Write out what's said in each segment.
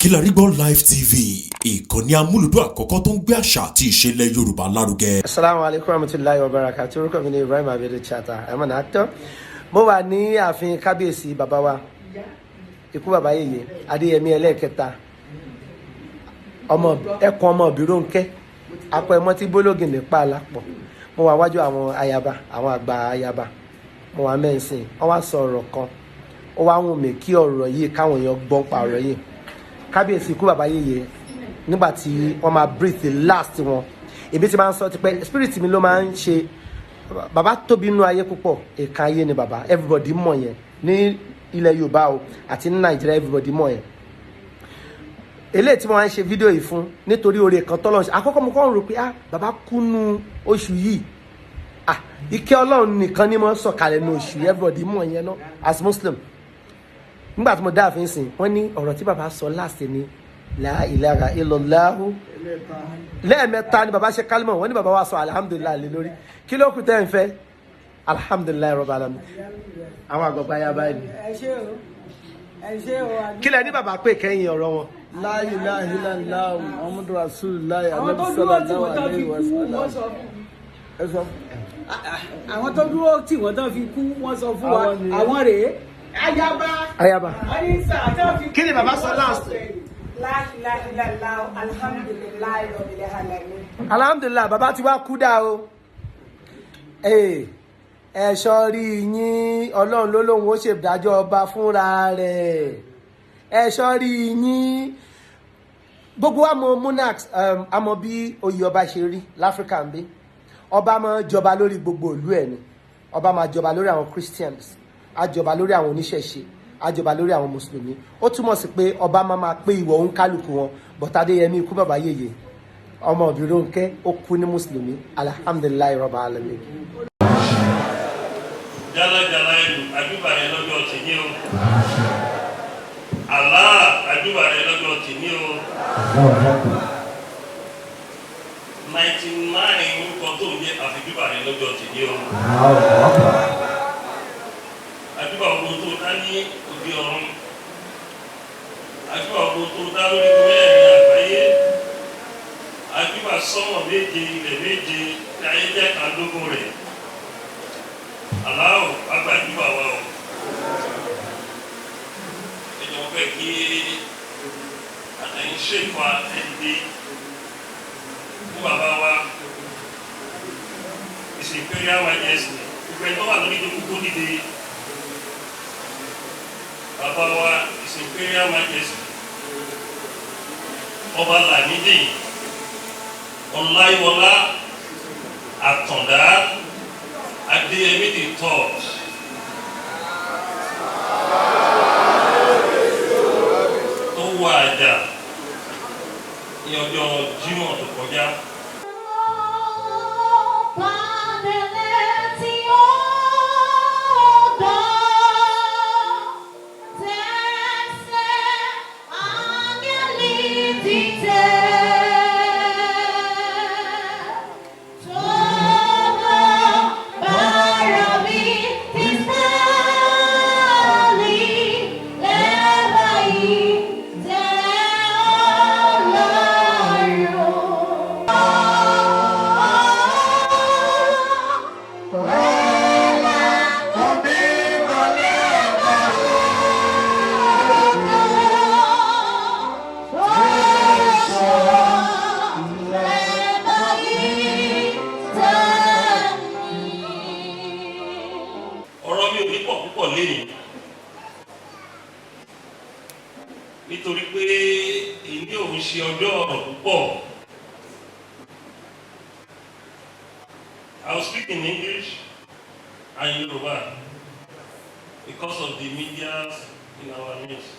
Kilarigbo Live TV, ìkànnì amúlùdún àkọ́kọ́ tó ń gbé àṣà àti ìṣẹ̀lẹ̀ Yorùbá lárugẹ. Assalamu alaikum warahmatullahi wabarakatuh. Orúkọ mi ni Ibrahim Chatta. I'm an actor. Mo wà ní ààfin kábíyèsí bàbá wa. Ikú bàbá yèyé Adéyẹmí ẹlẹ́ẹ̀kẹta. Ẹkùn ọmọ Òbírónkẹ́. Apẹ mọ́ tí bólógì nípa àlápọ̀. Mo wà wájú àwọn ayaba, àwọn àgbà ayaba. Mo wà mẹ́sìn. Wọ́n wá sọ ọ̀rọ̀ kan. Ó wá wùn mí kí ọ̀rọ̀ yìí káwọn èèyàn gbọ́n pa ọ̀rọ̀ yìí. Kábíyèsí ikú bàbá yèyé nígbà tí wọ́n máa breathe the last wọn. Èmi ti máa ń sọ ti pẹ́ spirit mi ló máa ń ṣe. Bàbá tóbi nínú ayé púpọ̀, èka ayé ni bàbá, everybody mọ̀ yẹn ní ilẹ̀ Yorùbá o àti ní Nàìjíríà, everybody mọ̀ yẹn. Eléyìí tí mo máa ń ṣe fídíò yìí fún nítorí oore kan tọ́lọ́run ṣe. Àkọ́kọ́ mo kàn rò pé bàbá kú nú oṣù yìí. Ìkẹ́ Ọlọ́run nìkan ni mo sọ̀kalẹ̀ nú oṣù yìí, everybody mọ̀ yẹn náà as Muslim. Nígbà tí mo dá àfin sìn, wọ́n ní ọ̀rọ̀ tí bàbá sọ last ni la ilaha illallah. Lẹ́ẹ̀mẹ́ta ni bàbá ṣe kálímọ̀, wọ́n ní bàbá wa sọ alhamdulillah lé lórí. Kí ló kù tẹ́ ń fẹ́? Alhamdulillah rabbil alamin. Àwọn àgbàgbà ya báyìí. Ẹ ṣé o. Kí lẹ ní bàbá pé kẹ́yìn ọ̀rọ̀ wọn? La ilaha illallah Muhammadu Rasulullah sallallahu alaihi wasallam. Àwọn tó dúró tí wọ́n tán fi kú wọ́n sọ fún wa àwọn rèé. Ayaba. Kí ni bàbá sọ last? Alhamdulillah bàbá ti wá kú dá o. Ẹ̀ṣọ́ rí yín, Ọlọ́run ló lóun ó ṣèdájọ́ ọba fúnra rẹ̀. Ẹ̀ṣọ́ rí yín. Gbogbo wa mọ monarchs, a mọ bí oyè ọba ṣe rí láfíríkà ń bí. Ọba máa jọba lórí gbogbo ìlú ẹ̀ ni. Ọba máa jọba lórí àwọn Christians, á jọba lórí àwọn oníṣẹ̀ṣe, á jọba lórí àwọn mùsùlùmí. Ó túmọ̀ sí pé ọba máa pé ìwọ̀ òun kálukú wọn. But Adéyẹmí ikú bàbá yèyé ọmọ Òbírónkẹ́ ó kú ní mùsùlùmí. Alhamdulillahi rabbil alamin. Jala ìlú àdúbà rẹ lọ́jọ́ tìní o. Allah àdúbà rẹ lọ́jọ́ tìní o. 99 orúkọ tó ń jẹ́ àfijúbà rẹ lọ́jọ́ tìní o. Àdúbà ogun tó dá ní òde ọ̀run. Àdúbà ogun tó dá lórí mẹ́rin àgbáyé. Àdúbà sọ́mọ̀ méje ilẹ̀ méje tí ayé jẹ́ kàndógún rẹ̀. Aláwọ̀ agbàdúbà wa o. Ẹjọ́ fẹ́ kí àtẹ̀yìn ṣèkọ́ ẹ̀dẹ́ fún bàbá wa. His Imperial Majesty. Gbogbo ẹ̀tọ́ wà lórí ìdókòwò dìde. Bàbá wa His Imperial Majesty. Ọba Lámídì Ọláyíwọlá Àtàndá Adéyẹmí the third. Tó wà àjà ní ọjọ́ Jímọ̀ tó kọjá. Nítorí pé ìní òun ṣe ọjọ́ ọ̀rọ̀ púpọ̀. I will speak in English and Yoruba because of the media in our midst.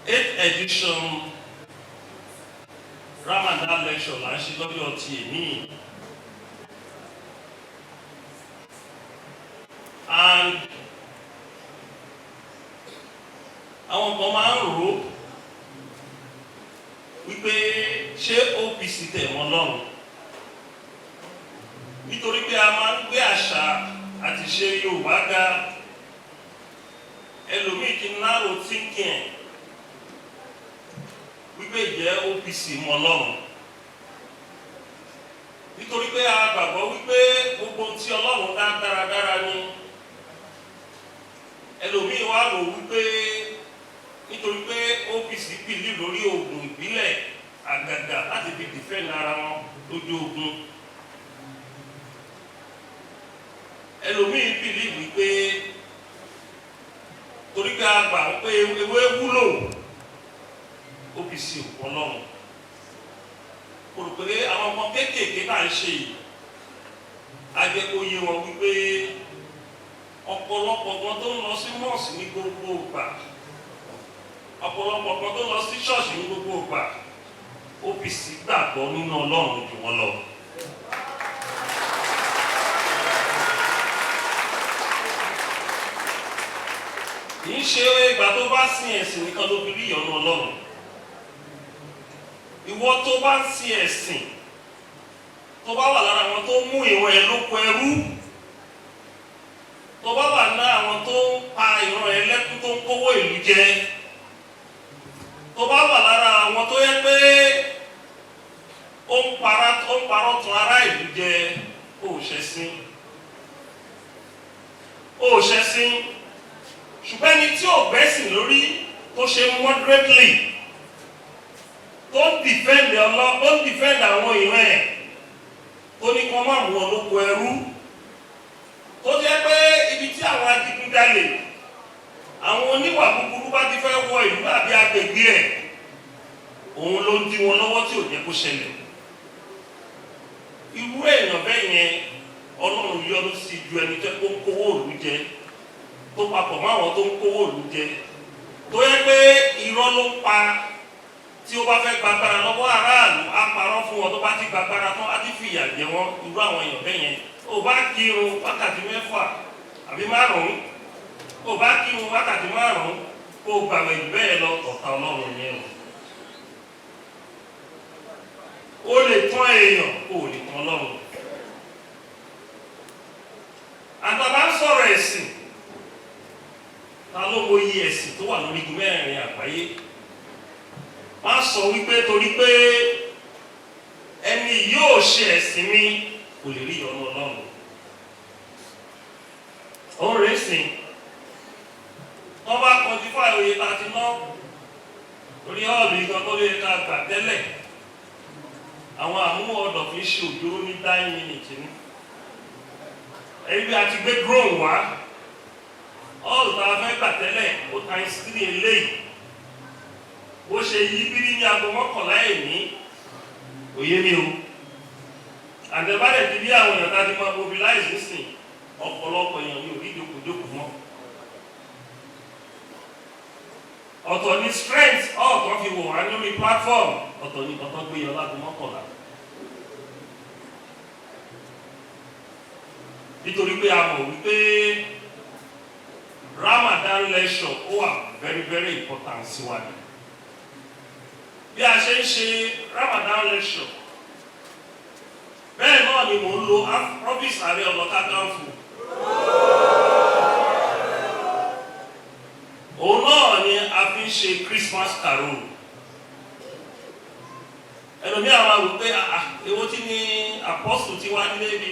8th edition Ramadan lecture là ń ṣe lọ́jọ́ ti èmi. And àwọn kan máa ń rò wípé ṣé OPC tẹ̀ wọ́n lọ́rùn nítorí pé a máa ń gbé àṣà àti ṣe Yorùbá ga ẹlòmíì ti narrow thinking wípé ìjẹ́ OPC mọ́ Ọlọ́run nítorí pé a gbàgbọ́ wípé gbogbo tí Ọlọ́run dá dáradára ni ẹlòmíì wá rò wípé nítorí pé OPC bìlì lórí oògùn ìbílẹ̀ àgàgà láti fi defend ara wọn lójú ogun ẹlòmíì bìlì wípé torí pé a gbà pé ewé wúlò OPC Ọlọ́run kò rò pé àwọn ọmọ kéékèèké bá ń ṣe yìí ajẹ́kóyè wọn wípé ọ̀pọ̀lọpọ̀ kan tó ń lọ sí mọ́ọ̀sì ní gbogbo ìgbà ọ̀pọ̀lọpọ̀ kan tó ń lọ sí ṣọ́ọ̀ṣì ní gbogbo ìgbà OPC gbàgbọ́ nínú Ọlọ́run jù wọ́n lọ. kì í ṣe ìgbà tó bá sin ẹ̀sìn nìkan ló fi rí ìyọ́nú Ọlọ́run ìwọ tó bá ń sin ẹ̀sìn tó bá wà lára àwọn tó mú ìwọ̀n ẹ̀ lóko ẹrú tó bá wà ní àwọn tó ń pa ìran ẹ̀ lẹ́kún tó ń kówó ìlú jẹ tó bá wà lára àwọn tó yẹ pé ó ń parọ́ tún ará ìlú jẹ ó ṣẹ̀sìn ṣùgbọ́n ẹni tí ò gbẹ́sìn lórí tó ṣe moderately tó ń defend àwọn ìran ẹ̀ tó ní kí wọ́n má mú wọn lóko ẹrú tó jẹ́ pé ibi tí àwọn adigunjalè àwọn oníwà búburú bá ti fẹ́ wọ ìlú àbí agbègbè ẹ̀ òun ló ń dí wọn lọ́wọ́ tí ò jẹ́ kó ṣẹlẹ̀ irú èèyàn bẹ́ẹ̀ yẹn Ọlọ́run yọ́nú sí ju ẹni tó ń kówó òlú jẹ tó papọ̀ mọ́ àwọn tó ń kówó òlú jẹ tó yẹ pé irọ́ ló ń pa tí ó bá fẹ́ gbàgbára lọ́wọ́ aráàlú á parọ́ fún wọn tó bá ti gbàgbára tán á ti fìyà jẹ wọn irú àwọn èèyàn bẹ́ẹ̀ yẹn ó bá kírun wákàtí 6 àbí 5 ó bá kírun wákàtí 5 kó gbàgbé jù bẹ́ẹ̀ lọ ọ̀tá Ọlọ́run yẹn o lè tán èèyàn ó lè tán Ọlọ́run àtàbá ń sọ̀rọ̀ ẹ̀sìn ta ló wo iye ẹ̀sìn tó wà lórí igun mẹ́rin àgbáyé má sọ wípé torí pé ẹni yóò ṣe ẹ̀sìn mi kò lè rí ìyọ́nú Ọlọ́run òun rèé sìn wọ́n bá kọjú fún àìwòye láti ná orí ọ̀ọ̀lù ìkan tó lè ká gbà tẹ́lẹ̀ àwọn àmúhùn ọ̀dọ̀ fi ṣe òjòrò ní 9 minutes ní ẹ̀rí bí a ti gbé drone wá ọ̀ọ̀lù tá a fẹ́ gbà tẹ́lẹ̀ ó times 3 eléyìí bó ṣe yí bírí ní aago 11 ẹ̀ní òye mi o àtẹ̀bálẹ̀ ti bí àwọn èèyàn tá a ti máa mobilize nísìn ọ̀pọ̀lọpọ̀ èèyàn ní orí ìjókòó mọ́ ọ̀tọ̀ ní strength ọ̀tọ̀ fi wò wá lórí platform ọ̀tọ̀ ní ọ̀tọ̀ gbé yọ láago 11 nítorí pé a mọ̀ wípé Ramadan lecture ó wà very important síwájú bí a ṣe ń ṣe Ramadan lecture bẹ́ẹ̀ náà ni mò ń lo ọ́fíìsì Ààrẹ Ọ̀nà Kakanfò òun náà ni a fi ń ṣe Christmas carol ẹlòmí àwọn àwò pé èwo tí ni apostle ti wá nílé bí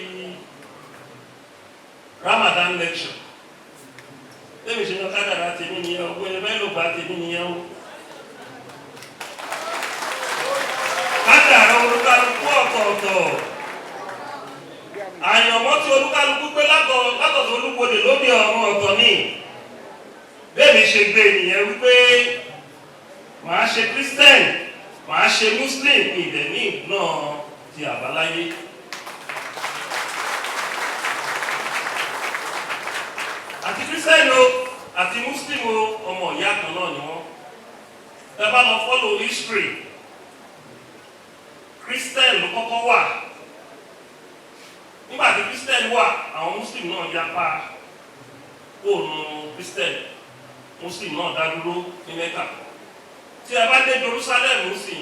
Ramadan lecture lẹ́mi ṣe ní kádàrá tèmi nìyẹn o gbẹ́ni bẹ́ẹ̀ ló bá tèmi nìyẹn o kádàrá olúkálukú ọ̀tọ̀ọ̀tọ̀ àyànmọ́ tí olúkálukú pé látọ̀tọ̀ olúkọdè lóde ọ̀run ọ̀tọ̀ ní bẹ́ẹ̀ni ṣe gbé ènìyàn wípé màá ṣe Christian màá ṣe Muslim ìdẹ̀ ní náà ti àbáláyé àti Christian o àti Muslim o ọmọ ìyá kan náà ni wọ́n ẹ bá lọ follow history Christian ló kọ́kọ́ wà nígbà tí Christian wà àwọn Muslim náà yapa òòrùn Christian Muslim náà dá dúró ní Mẹ́kà tí a bá dé Jerusalem sí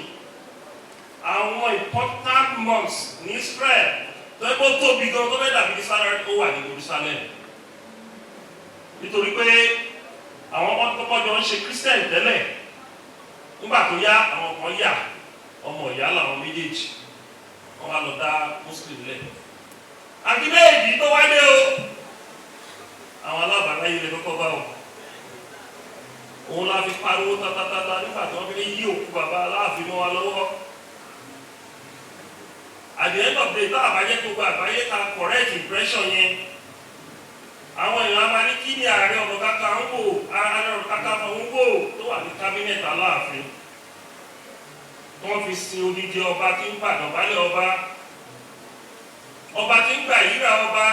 àwọn important mosques ní Israel tó ẹgbẹ́ tóbi gan tó fẹ́ dàbí Israel ó wà ní Jerusalem nítorí pé àwọn ọmọ tó kọjọ ń ṣe Christian tẹ́lẹ̀ nígbà tó yá àwọn kan yà ọmọ ìyá làwọn méjèèjì wọ́n wá lọ dá Muslim lẹ̀ àti méjì tó wá dé o àwọn alábàáláyé lè kọ́kọ́ bá wọn òun la fi pariwo tatatata nígbà tí wọ́n fi yí òkú bàbá Aláàfin mọ́ wa lọ́wọ́ at the end of the day tá àbájẹ́ tó gba àbáyé ká correct impression yẹn àwọn èèyàn máa ní kí ni Ààrẹ Ọ̀nà Kakanfò ń wò tó wà ní cabinet Aláàfin wọ́n fi sin odidi ọba tí ń gbàdọ̀bálẹ̀ ọba tí ń gbà yíra ọba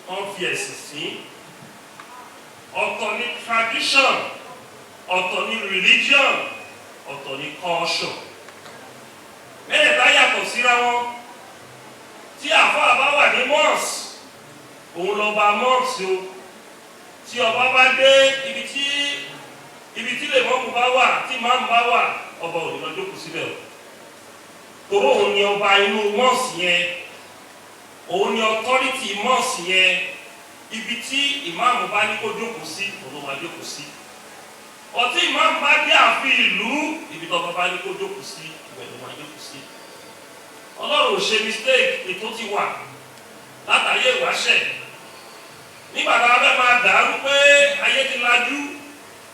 wọ́n fi ẹ̀sìn sí ọ̀tọ̀ ní tradition ọ̀tọ̀ ní religion ọ̀tọ̀ ní culture mẹ́rẹ̀ẹ́ta yàtọ̀ síra wọn tí àfáà bá wà ní mosque òun lọ́ba mosque o tí ọba bá dé ibi tí lè mọ́mù bá wà tí máàmù bá wà ọba ò ní lọ jókòó síbẹ̀ o torí òun ni ọba inú mosque yẹn òun ni authority mosque yẹn ibi tí ìmáàmù bá ní kó jókòó sí òun ló máa jókòó sí ọtí ìmáàmù bá dé ààfin ìlú ibi tó bá ní kó jókòó sí ibẹ̀ ló máa jókòó sí Ọlọ́run ò ṣe mistake ètò ti wà látàyè ìwáṣẹ̀ nígbà tá a fẹ́ máa dàrú pé ayé ti lajú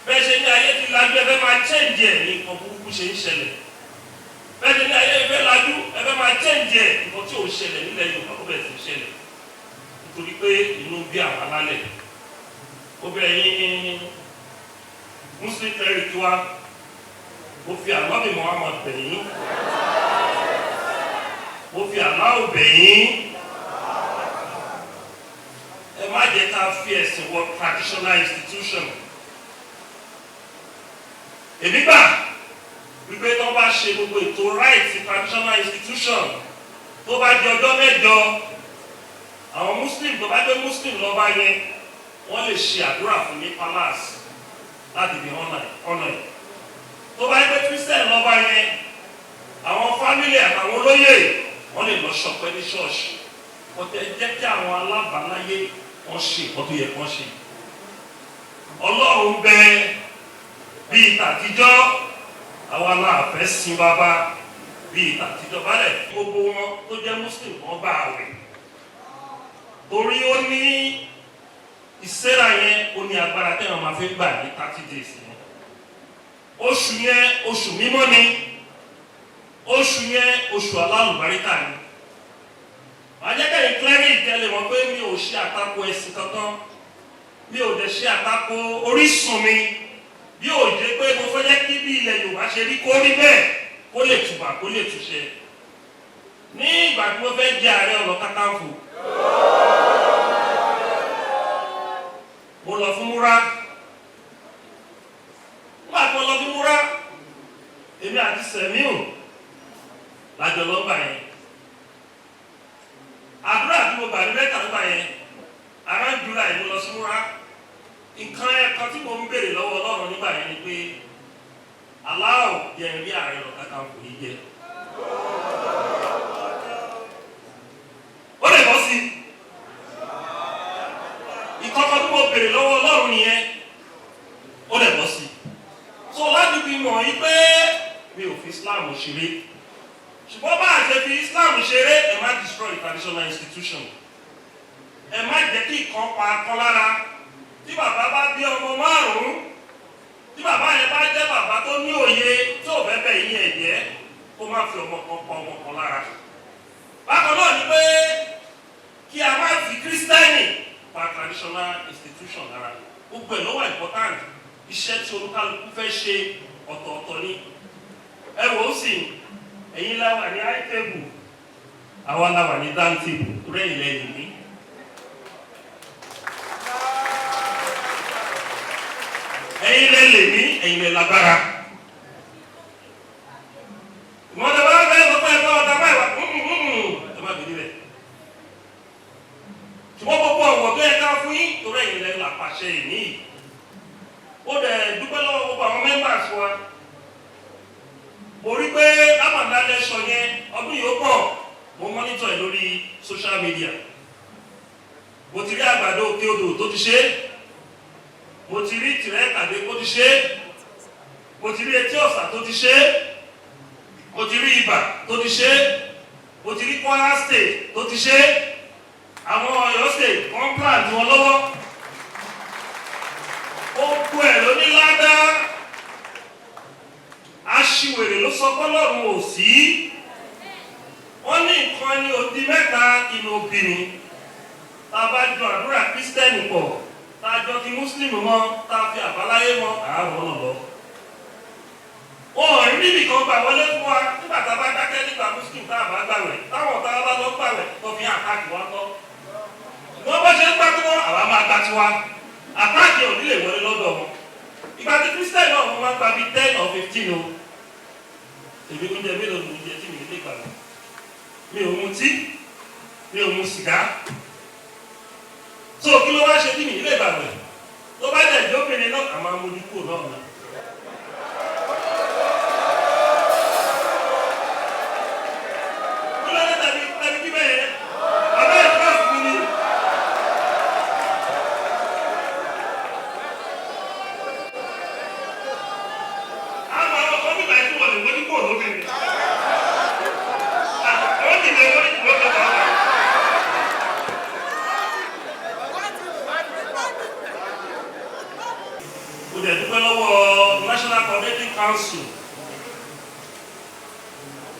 bẹ́ẹ̀ ṣe ní ayé ti lajú ẹ fẹ́ máa change ẹ̀ ní nǹkan burúkú ṣe ń ṣẹlẹ̀ bẹ́ẹ̀ ṣe ní ayé ìfẹ́ lajú ẹ fẹ́ máa change ẹ̀ nǹkan tí ò ń ṣẹlẹ̀ nílẹ̀ Yorùbá ó bẹ̀rẹ̀ sí ń ṣẹlẹ̀ nítorí pé inú bí àwọn alálẹ̀ ó bẹ̀rẹ̀ yín Muslim cleric wa ó fi Ànábì Muhammad bẹ̀yìn ó fi aláwọ̀ bẹ̀yìn ẹ má jẹ́ ká fi ẹ̀sìn wọ traditional institution èmi gbà wípé tó bá ṣe gbogbo ètò right traditional institution tó bá di ọjọ́ mẹ́jọ àwọn Muslim tó bá gbé Muslim lọ́ba yẹn wọ́n lè ṣe àdúrà fún ní palace láti fi ọ̀nà ẹ̀ tó bá gbé Christian lọ́ba yẹn àwọn family àtàwọn olóyè wọ́n lè lọ ṣọpẹ́ ní ṣọ́ọ̀ṣì ọ̀tẹ̀ jẹ́ kí àwọn alábàáláyé wọ́n ṣe nǹkan tó yẹ kí wọ́n ṣe Ọlọ́run bẹ bíi tàtijọ́ àwọn aláàfẹ́ sin bàbá bíi tàtijọ́ balẹ̀ gbogbo wọn tó jẹ́ Muslim wọ́n bá àwẹ̀ torí ó ní ìsẹ́ra yẹn ó ní agbára tẹ́wọ̀n máa fi gbà ní 30 days yẹn oṣù yẹn oṣù mímọ́ ni oṣù yẹn oṣù alálùbáríkà ni àjẹkẹ̀yìn cleric tẹ́lẹ̀ mọ̀ pé mi ò ṣe àtakò ẹ̀sìn kankan mi ò dẹ̀ ṣe àtakò orísun mi bí ò jẹ́ pé mo fẹ́ jẹ́ kí bí ilẹ̀ Yorùbá ṣe rí kó rí bẹ́ẹ̀ kó lè tùbà kó lè túṣẹ ní ìgbà tí mo fẹ́ jẹ Ààrẹ Ọ̀nà Kakanfò mo lọ fún múra nígbà tí mo lọ fún múra èmi àti Sẹ̀míù lájọ lọ́gbà yẹn àdúrà tí mo gbà ní mẹ́ta lọ́gbà yẹn ará jùlọ àìmú lọ sí múra nǹkan ẹ̀kọ́ tí mo ń béèrè lọ́wọ́ Ọlọ́run nígbà yẹn ni pé aláwọ̀ yẹn rí Ààrẹ Ọ̀nà Kakanfò yìí jẹ ó lè bọ́ sí ìkọ́kọ́ tí mo béèrè lọ́wọ́ Ọlọ́run nìyẹn ó lè bọ́ sí so láti fi mọ̀ yí pé mi ò fi Islam ṣeré ṣùgbọ́n bá àṣẹ fi Islam ṣeré ẹ má destroy traditional institution ẹ má jẹ́ kí ìkan pa akọ́ lára tí bàbá bá bí ọmọ márùn-ún tí bàbá yẹn bá jẹ́ bàbá tó ní òye tí ò fẹ́ bẹ̀ yín ẹ̀jẹ̀ kó má fi ọmọ kan pa ọmọ kan lára bákan náà ni pé kí a má fi kírísítẹ́nì pa traditional institution lára gbogbo ẹ̀ ló wà important iṣẹ́ tí olúkálukú fẹ́ ṣe ọ̀tọ̀ọ̀tọ̀ ni ẹ wò ó sì ẹ̀yin la wà ní high table àwa la wà ní down table rẹ̀ ilẹ̀ nìyí. ẹ̀yin lẹ lè ní ẹ̀yin lẹ lágbára. wọ́n lè wá bẹ́ẹ̀ lọ́pọ̀ ẹ̀kọ́ ọ̀dà báyìí wá ẹ má bìí rẹ̀. ṣùgbọ́n gbogbo ọ̀wọ̀ tó yẹ ká fún yín torí ẹ̀yin lẹ làpàṣẹ ìní. ó dẹ̀ dúpẹ́ lọ́wọ́ gbogbo àwọn members wa. mo rí pé Ramadan lẹ́sọ̀ yẹn ọdún yìí ó pọ̀ mo monitor ẹ̀ lórí social media. mo ti rí àgbàdo òkè odò tó ti ṣe é mo ti rí tìrẹ́ kàdé kó ti ṣe é, mo ti rí etí ọ̀sà tó ti ṣe é, mo ti rí ibà tó ti ṣe é, mo ti rí Kwara state tó ti ṣe é, àwọn Ọ̀yọ́ state wọ́n plan wọn lọ́wọ́. Ó kú ẹ̀ ló ní ládá, aṣiwèrè ló sọ fọ́lọ́run ò sí. Wọ́n ní nǹkan ní odi mẹ́ta inú obìnrin. Tá a bá jọ àdúrà Kristẹni pọ̀, tá a jọ ti Mùsùlùmí mọ́, tá a fi àbáláyé mọ́, àárọ̀ náà lọ. Wọ́n ò rí níbi kan gbà wọlé fún wa nígbà tá a bá dákẹ́ nígbà Mùsùlùmí tá a bá gbàwẹ̀, táwọn tá a bá lọ gbàwẹ̀ tó fi àkáàkì wá tọ́. Wọ́n bá ṣe ń gbá tí wọ́n, àwa máa gbá tiwa. Àkáàkì ò ní lè wọlé lọ́dọ̀ wọn. Ìgbà tí Kristẹni náà wọ́n máa gba bíi 10 or 15 o. Èmi oúnjẹ mélòó ni oúnjẹ tí mi lè gbà lọ? Mi ò mutí, mi ò mu sìgá. So kí ló wá ṣe tí mi lè gbà lọ? Tó bá dẹ̀ jókòó náà, a máa mójú kúrò náà náà.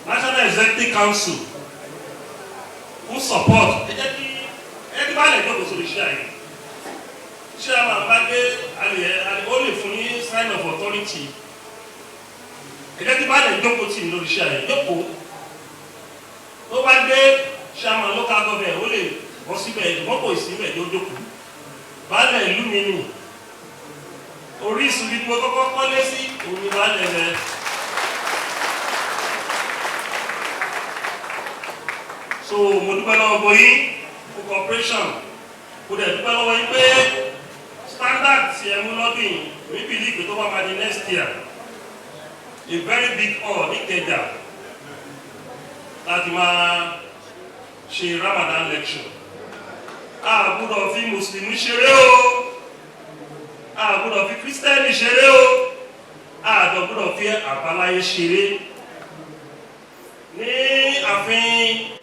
National Executive Council who support ẹni bá lè jókòó sórí iṣẹ́ àyè iṣẹ́ àwọn àbágbé ó lè fún ní sign of authority ẹni bá lè jókòó tì ní lórí iṣẹ́ àyè jókòó tó bá dé chairman local government ó lè bọ́ síbẹ̀ ìdìbò kò síbẹ̀ tó jókòó baálẹ̀ ìlú mi nù Orísun bí mo kọ́kọ́ kọ́lé sí òun ni baálẹ̀ rẹ̀. So mo dúpẹ́ lọ́wọ́ bóyí fún cooperation mo dẹ̀ dúpẹ́ lọ́wọ́ yín pé standard ti ẹ mú lọ́dún yìí we believe tó bá máa di next year a very big hall ní Ìkẹjà láti máa ṣe Ramadan lecture. A gbọ́dọ̀ fi Mùsùlùmí ṣeré o, a gbọ́dọ̀ fi Kristẹni ṣeré o, a gbọ́dọ̀ fi àbáláyé ṣeré. Ní ààfin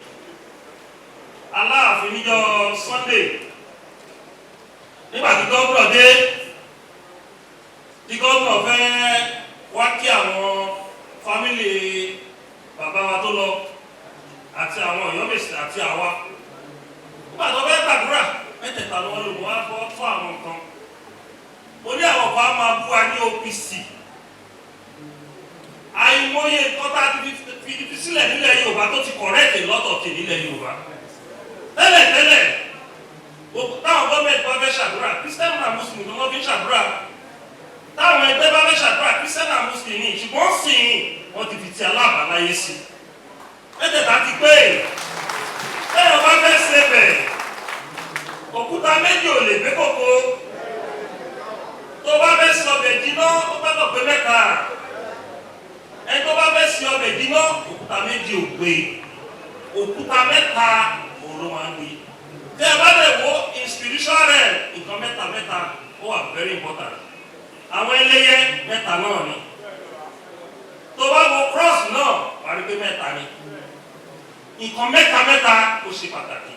Alaafin níjọ́ Sunday nígbà tí gómìnà dé tí gómìnà fẹ́ wá kí àwọn fámìlì bàbá wa tó lọ àti àwọn Ọ̀yọ́mèsì àti àwa nígbà tó fẹ́ gbàdúrà mẹ́tẹ̀ẹ̀ta lọ́wọ́ ló wá bọ́ fún àwọn nǹkan ó ní àwọn kan á máa bú wa ní OPC àìmọye nǹkan tá a ti fi sílẹ̀ nílẹ̀ Yorùbá tó ti correct lọ́tọ̀ọ̀tì nílẹ̀ Yorùbá. Tẹ́lẹ̀ táwọn gọ́ọ̀mẹ̀ntì bá fẹ́ ṣàdúrà Christian and Muslim ló wọ́n fi ń ṣàdúrà táwọn ẹgbẹ́ bá fẹ́ ṣàdúrà Christian and Muslim ní ṣùgbọ́n sìn wọ́n ti fi ti aláàbáláyé sí mẹ́tẹ̀ẹ̀ta ti pé tẹ́yọ̀ bá fẹ́ ṣe bẹ̀ òkúta méjì ò lè gbé kókó tó bá fẹ́ ṣe ọbẹ̀ jiná ó bá lọ pé mẹ́ta ẹni tó bá fẹ́ ṣe ọbẹ̀ jiná òkúta méjì ò gbé òkúta mẹ́ta ló máa ń gbé. Tí a bá lè wo in spiritual realm nǹkan mẹ́ta ó wà very important. Àwọn ẹlẹ́yẹ mẹ́ta náà ni. Tó bá wo cross náà wà rí pé mẹ́ta ni. Nǹkan mẹ́ta ó ṣe pàtàkì.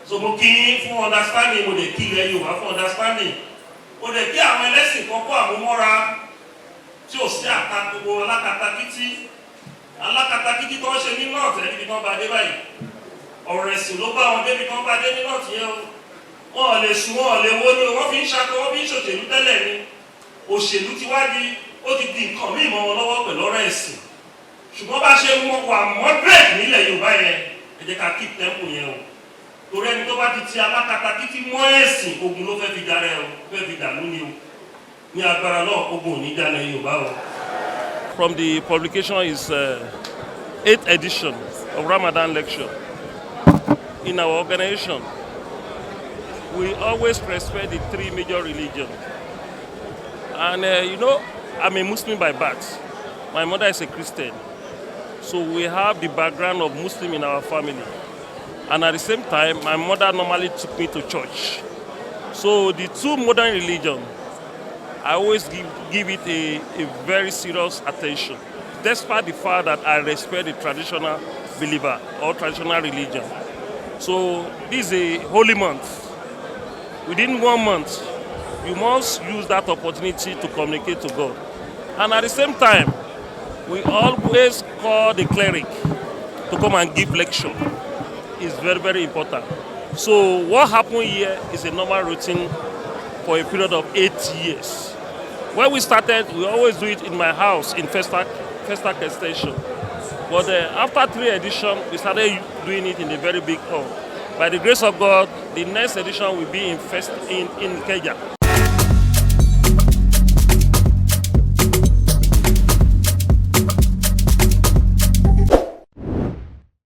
So mo kí yín fún understanding mo lè kí ilẹ̀ Yorùbá fún understanding. Mo lè kí àwọn ẹlẹ́sìn kan kó àmúmọ́ra tí ò sí gbogbo alákatakítí tó ń ṣe ní north ẹni bí wọ́n bá dé báyìí. Ọ̀rọ̀ ẹ̀sìn ló bá wọn débi kan bá dé ní north yẹn o. Wọ́n lè sùn wọ́n lè wó ní wọ́n fi ń ṣakọ wọ́n fi ń ṣòṣèlú tẹ́lẹ̀ ni. Òṣèlú ti wá ó ti di nǹkan míì mọ́ wọn lọ́wọ́ pẹ̀lú ọ̀rọ̀ ẹ̀sìn. Ṣùgbọ́n bá ṣe wà moderate nílẹ̀ Yorùbá yẹn ẹ jẹ́ ká keep tempo yẹn o. Torí ẹni tó bá ti alákatakítí mọ́ ẹ̀sìn ogun ló fẹ́ fi darẹ̀ o fẹ́ fi dàlú ni o. Ní agbára náà ogun ò ní dalẹ̀ Yorùbá o. From the publication is 8th edition of Ramadan lecture. In our organization, we always respect the three major religions. And I'm a Muslim by birth. My mother is a Christian. So we have the background of Muslim in our family. And at the same time, my mother normally took me to church. So the two modern religions, I always give it a very serious attention, despite the fact that I respect the traditional believer or traditional religion. So this is a holy month. Within 1 month, you must use that opportunity to communicate to God. And at the same time, we always call the cleric to come and give lecture. It's very, very important. So what happened here is a normal routine for a period of 8 years. When we started, we always do it in my house in Festac Extension. But after 3 editions, we started doing it in a very big hall. By the grace of God, the next edition will be in Kenya.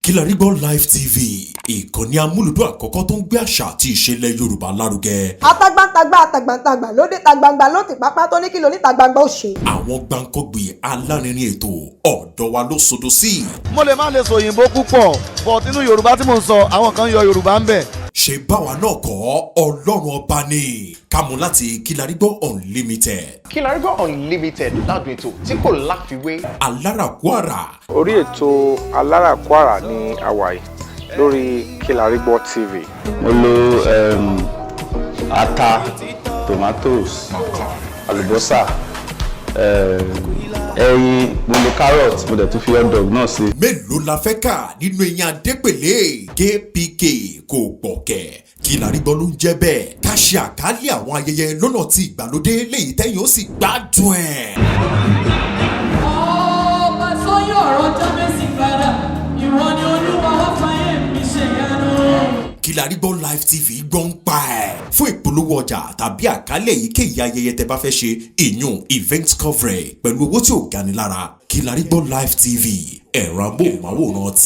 Kilarigbo Live TV, ìkànnì amúlùdún àkọ́kọ́ tó ń gbé àṣà àti ìṣẹ̀lẹ̀ Yorùbá lárugẹ. Atagbantagba lóde tagbangba ló ti pápá tó ní kí ló ní tagbangba ó ṣe. Àwọn gbàǹkọ́gbì alárinrin ètò ọ̀dọ́ wa ló sodo sí. Mo lè má lè sọ òyìnbó púpọ̀ but nínú Yorùbá tí mò ń sọ àwọn kan yọ Yorùbá ń bẹ̀. Ṣé báwa náà kọ́ Ọlọ́run ọba ni kámú láti Kilarigbo Unlimited. Kilarigbo Unlimited ládùn ètò tí kò láfiwé. Alárakúàrà. Orí ètò Alárakúàrà ní àwàyè lórí Kilarigbo TV. Mo lo ata, tomatoes, àlùbọ́sà, ẹyin, mo lo carrot, mo dẹ̀ tún fi hot dog náà sí. Mélòó la fẹ́ kà nínú eyín adépèlé KPK kò pọ̀kẹ́. Kilarigbo ló ń jẹ́ bẹ́ẹ̀. Ká ṣe àkálẹ̀ àwọn ayẹyẹ lọ́nà tí ìgbàlódé léyìí tẹ́yìn ó sì gbádùn ẹ̀. Ọba sọ́yọ̀ ọ̀rọ̀ jábẹ́sì padà, ìwọ ni Olúwa wá fàyè mi ṣe yanu. Kilarigbo Live TV gbọ́n pa ẹ̀. Fún ìpolówó ọjà tàbí àkálẹ̀ èyíkéyìí ayẹyẹ tẹ́ bá fẹ́ ṣe ìyún event coverage pẹ̀lú owó tí ò gani lára. Kilarigbo Live TV ẹ̀rọ amóhùnmáwòrán ti